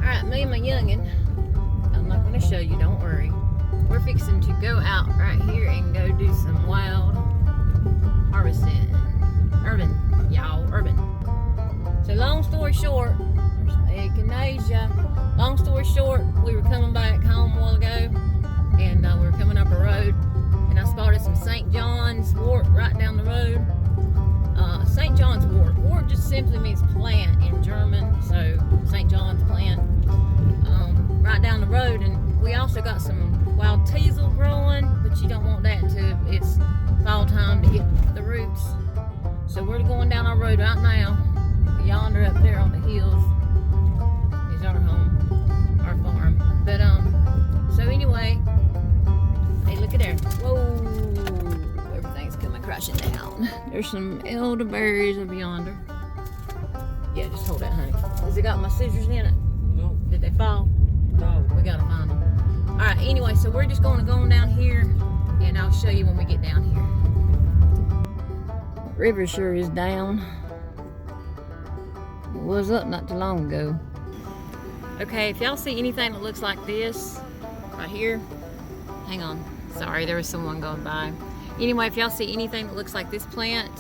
Alright, me and my youngin', I'm not going to show you, don't worry. We're fixing to go out right here and go do some wild harvesting. Urban, y'all, urban. So long story short, there's Echinacea. Long story short, we were coming back home a while ago, and we were coming up a road, and I spotted some St. John's wort right down the road. St. John's wort. Wort just simply means plant in German, so St. John's plant. Right down the road, and we also got some wild Teasel growing, but you don't want that until it's fall time to get the roots. So we're going down our road right now. Yonder up there on the hills is our home, our farm. But so anyway, hey, look at there. Whoa, everything's coming crashing down. There's some elderberries up yonder. Yeah, just hold that, honey. Has it got my scissors in it? No. Did they fall? No. We gotta find them. All right. Anyway, so we're just going to go down here, and I'll show you when we get down here. River sure is down. It was up not too long ago. Okay, if y'all see anything that looks like this right here, hang on. Sorry, there was someone going by. Anyway, if y'all see anything that looks like this plant,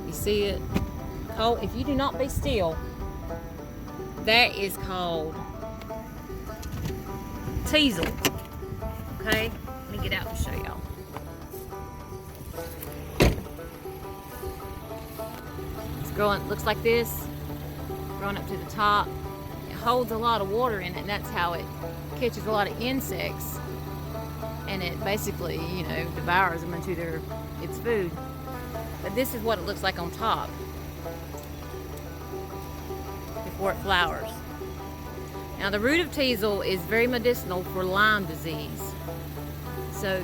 you see it. Oh, if you do not be still, that is called Teasel. Okay, let me get out and show y'all. It's growing, looks like this, growing up to the top. It holds a lot of water in it, and that's how it catches a lot of insects. And it basically, you know, devours them into its food. But this is what it looks like on top before it flowers. Now the root of Teasel is very medicinal for Lyme disease. So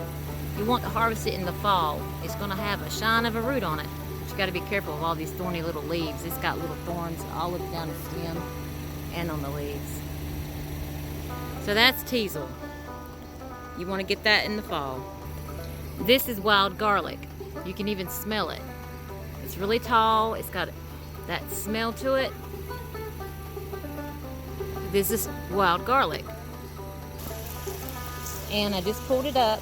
you want to harvest it in the fall. It's going to have a shine of a root on it. But you got to be careful of all these thorny little leaves. It's got little thorns all up down the stem and on the leaves. So that's Teasel. You want to get that in the fall. This is wild garlic. You can even smell it. It's really tall. It's got that smell to it. This is wild garlic. And I just pulled it up,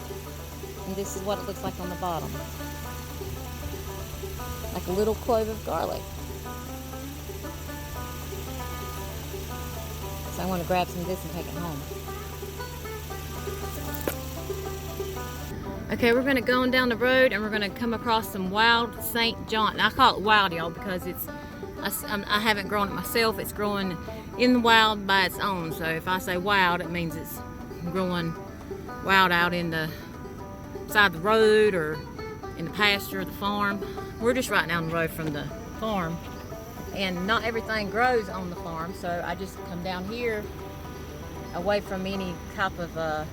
and this is what it looks like on the bottom. Like a little clove of garlic. So I want to grab some of this and take it home. Okay, we're going to go on down the road, and we're going to come across some wild St. John. And I call it wild, y'all, because I haven't grown it myself. It's growing in the wild by its own. So if I say wild, it means it's growing wild out in the side of the road or in the pasture or the farm. We're just right down the road from the farm, and not everything grows on the farm, so I just come down here away from any type of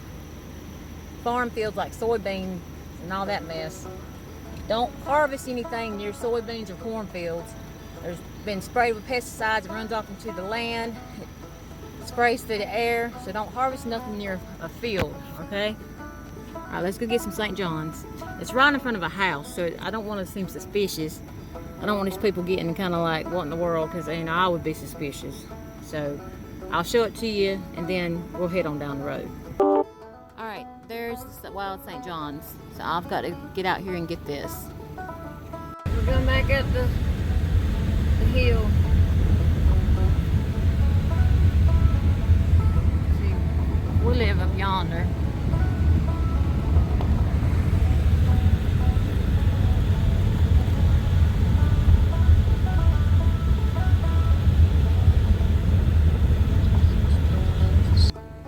farm fields like soybeans and all that mess. Don't harvest anything near soybeans or cornfields. There's been sprayed with pesticides. It runs off into the land. It sprays through the air. So don't harvest nothing near a field, okay? All right, let's go get some St. John's. It's right in front of a house, so I don't want to seem suspicious. I don't want these people getting kind of like, what in the world? Because, you know, I would be suspicious. So I'll show it to you, and then we'll head on down the road. All right, there's the wild St. John's. So I've got to get out here and get this. We're going back up the hill. See, we live up yonder.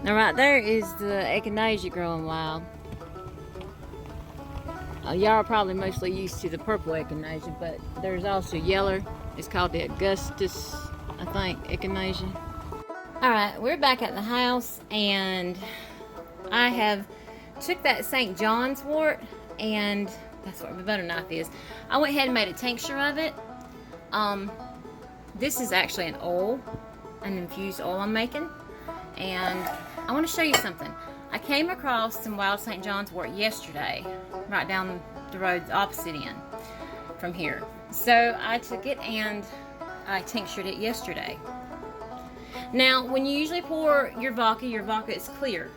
Now right there is the Echinacea growing wild. Y'all are probably mostly used to the purple Echinacea, but there's also Yellar. It's called the Augustus, I think, Echinacea. Alright, we're back at the house, and I have took that St. John's wort, and that's what my butter knife is. I went ahead and made a tincture of it. This is actually an oil, an infused oil I'm making, and I want to show you something. I came across some wild St. John's wort yesterday, right down the road, the opposite end from here. So I took it and I tinctured it yesterday. Now, when you usually pour your vodka is clear.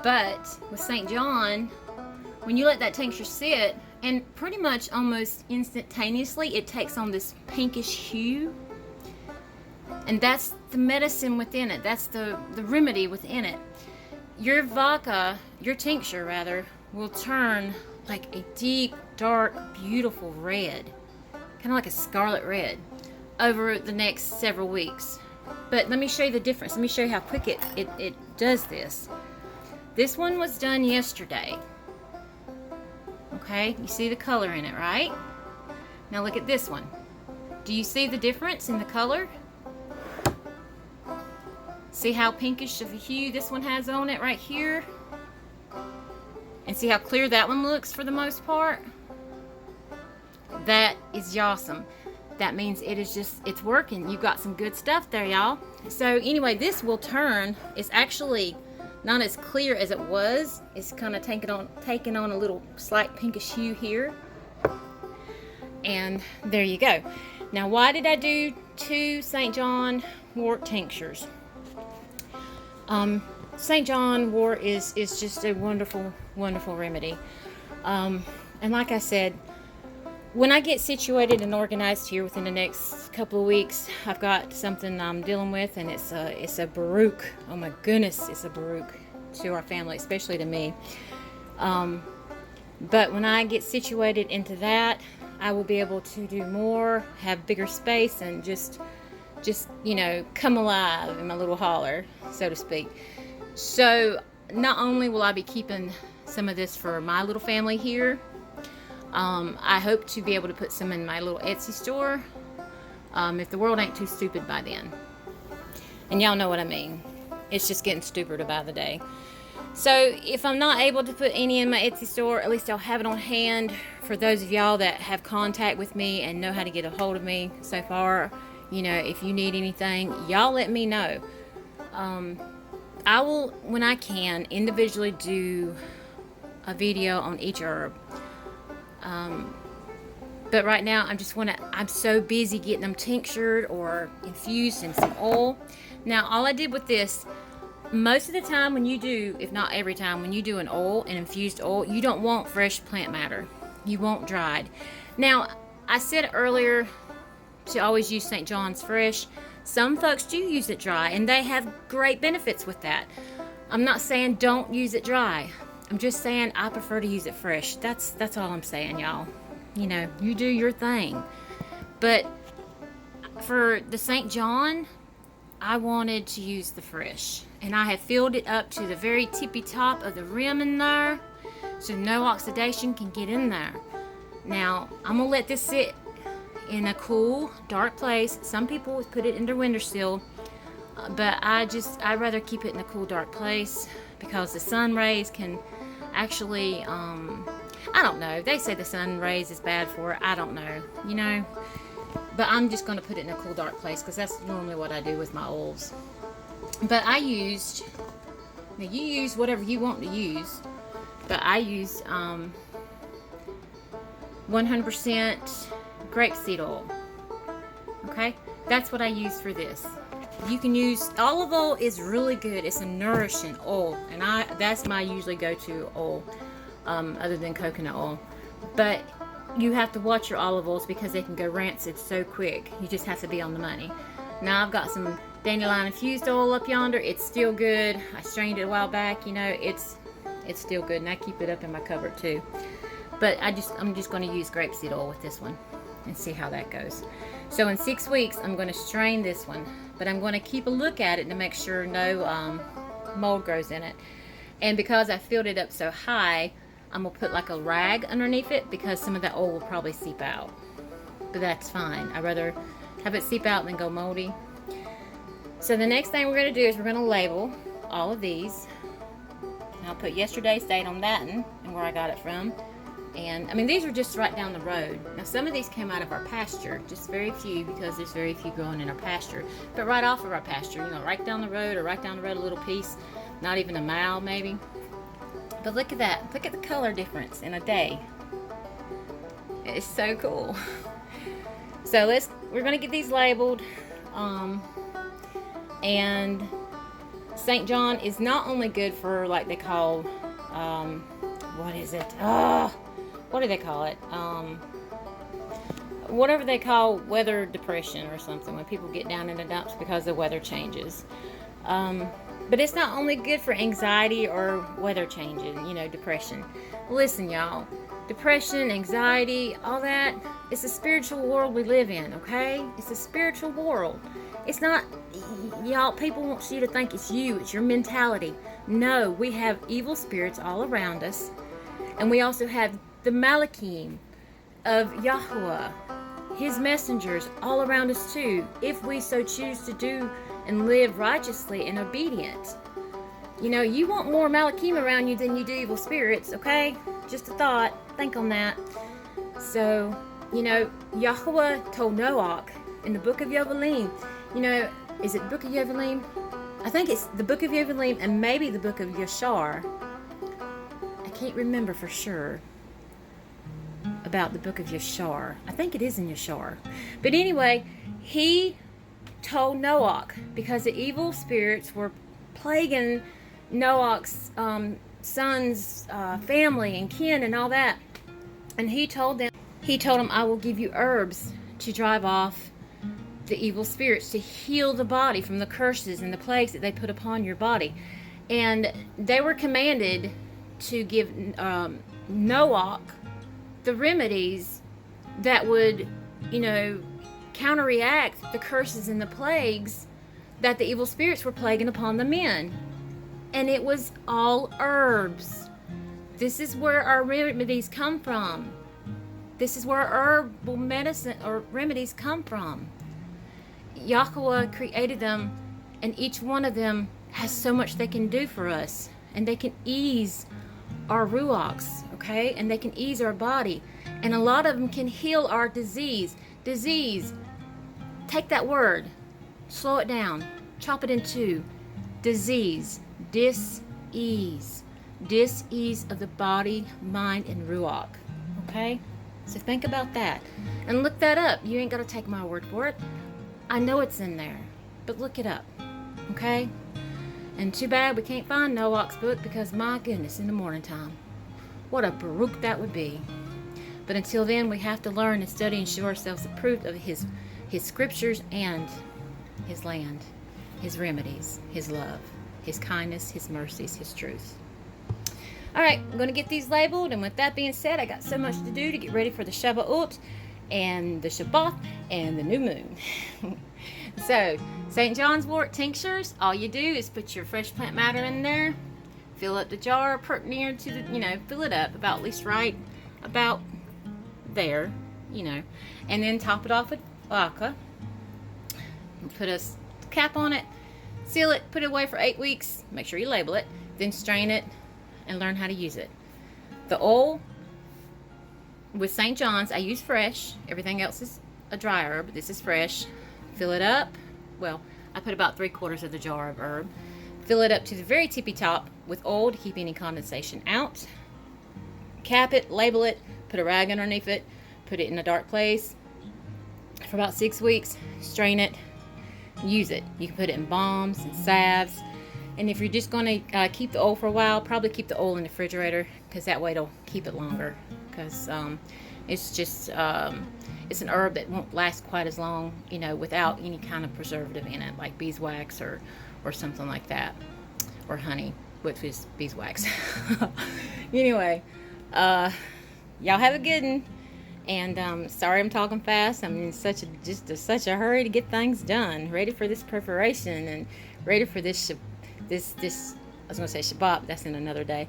But with St. John, when you let that tincture sit, and pretty much almost instantaneously, it takes on this pinkish hue. And that's the medicine within it. That's the remedy within it. Your vodka, your tincture rather, will turn like a deep, dark, beautiful red. Kind of like a scarlet red over the next several weeks. But let me show you the difference. Let me show you how quick it does this. This one was done yesterday. Okay, you see the color in it, right? Now look at this one. Do you see the difference in the color? See how pinkish of a hue this one has on it right here? And see how clear that one looks for the most part? That is awesome. That means it's working. You've got some good stuff there, y'all. So anyway, this will turn. It's actually not as clear as it was. It's kind of taking on a little slight pinkish hue here. And there you go. Now, why did I do 2 St. John wort tinctures? St. John wort is just a wonderful, wonderful remedy. And like I said, when I get situated and organized here within the next couple of weeks, I've got something I'm dealing with, and it's a Baruch. Oh my goodness, it's a Baruch to our family, especially to me. But when I get situated into that, I will be able to do more, have bigger space, and just you know, come alive in my little holler, so to speak. So not only will I be keeping some of this for my little family here, I hope to be able to put some in my little Etsy store, if the world ain't too stupid by then. And y'all know what I mean. It's just getting stupider by the day. So if I'm not able to put any in my Etsy store, at least I'll have it on hand for those of y'all that have contact with me and know how to get a hold of me so far. You know, if you need anything, y'all let me know. I will, when I can, individually do a video on each herb. But right now I'm so busy getting them tinctured or infused in some oil. Now all I did with this, most of the time when you do, if not every time, when you do an oil, an infused oil, you don't want fresh plant matter. You want dried. Now I said earlier to always use St. John's fresh. Some folks do use it dry, and they have great benefits with that. I'm not saying don't use it dry. I'm just saying I prefer to use it fresh. That's all I'm saying, y'all. You know, you do your thing. But for the St. John, I wanted to use the fresh. And I have filled it up to the very tippy top of the rim in there, so no oxidation can get in there. Now, I'm going to let this sit in a cool, dark place. Some people would put it in their windowsill, but I'd rather keep it in a cool, dark place because the sun rays can actually, I don't know. They say the sun rays is bad for it. I don't know, you know. But I'm just going to put it in a cool, dark place because that's normally what I do with my oils. But I used, now you use whatever you want to use, but I used 100% grapeseed oil. Okay, that's what I use for this. You can use olive oil. Is really good. It's a nourishing oil, and that's my usually go-to oil, other than coconut oil. But you have to watch your olive oils because they can go rancid so quick. You just have to be on the money. Now I've got some dandelion infused oil up yonder. It's still good. I strained it a while back. You know, it's still good, and I keep it up in my cupboard too. But I'm just going to use grapeseed oil with this one and see how that goes. So in 6 weeks, I'm going to strain this one, but I'm going to keep a look at it to make sure no mold grows in it. And because I filled it up so high, I'm going to put like a rag underneath it because some of that oil will probably seep out. But that's fine. I'd rather have it seep out than go moldy. So the next thing we're going to do is we're going to label all of these. And I'll put yesterday's date on that and where I got it from. And I mean, these are just right down the road. Now some of these came out of our pasture, just very few because there's very few growing in our pasture. But right off of our pasture, you know, right down the road or right down the road a little piece, not even a mile maybe. But look at that. Look at the color difference in a day. It's so cool. So we're going to get these labeled. And St. John is not only good for, like they call, what is it? What do they call it? Whatever they call weather depression or something, when people get down in the dumps because the weather changes. But it's not only good for anxiety or weather changing, you know, depression. Listen, y'all, depression, anxiety, all that, it's a spiritual world we live in, okay? It's a spiritual world. It's not, y'all, people want you to think it's you, it's your mentality. No, we have evil spirits all around us. And we also have the Malachim of Yahuwah, his messengers all around us too, if we so choose to do and live righteously and obedient. You know, you want more Malachim around you than you do evil spirits, okay? Just a thought. Think on that. So, you know, Yahuwah told Noach in the book of Yovelim, you know, is it the book of Yovelim? I think it's the book of Yovelim and maybe the book of Yashar. I can't remember for sure about the book of Yashar. I think it is in Yashar. But anyway, he told Noach, because the evil spirits were plaguing Noach's son's family and kin and all that. And he told them, I will give you herbs to drive off the evil spirits, to heal the body from the curses and the plagues that they put upon your body. And they were commanded to give Noach the remedies that would, you know, counteract the curses and the plagues that the evil spirits were plaguing upon the men. And it was all herbs. This is where our remedies come from. This is where herbal medicine or remedies come from. Yahuwah created them, and each one of them has so much they can do for us. And they can ease our ruachs, okay? And they can ease our body. And a lot of them can heal our disease. Disease. Take that word. Slow it down. Chop it in two. Disease. Dis-ease. Dis-ease of the body, mind, and ruach. Okay? So think about that. And look that up. You ain't got to take my word for it. I know it's in there. But look it up. Okay? And too bad we can't find Noach's book, because my goodness, in the morning time, what a baruch that would be. But until then, we have to learn and study and show ourselves approved of his scriptures and his land, his remedies, his love, his kindness, his mercies, his truth. All right, I'm going to get these labeled, and with that being said, I got so much to do to get ready for the Shabbat and the Shabbat and the new moon. So, St. John's Wort tinctures, all you do is put your fresh plant matter in there, fill up the jar, put near to the, you know, fill it up about at least right about there, you know, and then top it off with vodka. Put a cap on it, seal it, put it away for 8 weeks, make sure you label it, then strain it and learn how to use it. The oil with St. John's, I use fresh. Everything else is a dry herb, but this is fresh. Fill it up. Well, I put about 3/4 of the jar of herb. Fill it up to the very tippy top with oil to keep any condensation out. Cap it, label it, put a rag underneath it, put it in a dark place for about 6 weeks, strain it, use it. You can put it in balms and salves. And if you're just going to keep the oil for a while, probably keep the oil in the refrigerator, because that way it'll keep it longer. Because it's just, it's an herb that won't last quite as long, you know, without any kind of preservative in it, like beeswax or something like that. Or honey, which is beeswax. Anyway, y'all have a good one. And sorry I'm talking fast. I'm in such a hurry to get things done. Ready for this preparation and ready for this I was going to say Shabbat, but that's in another day.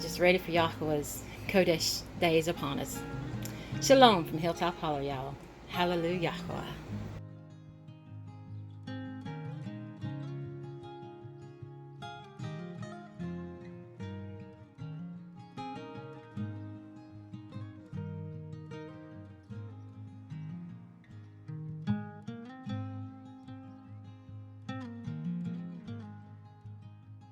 Just ready for Yahuwah's Kodesh days upon us. Shalom from Hilltop HalleluYAHUWAH. HalleluYAHUWAH.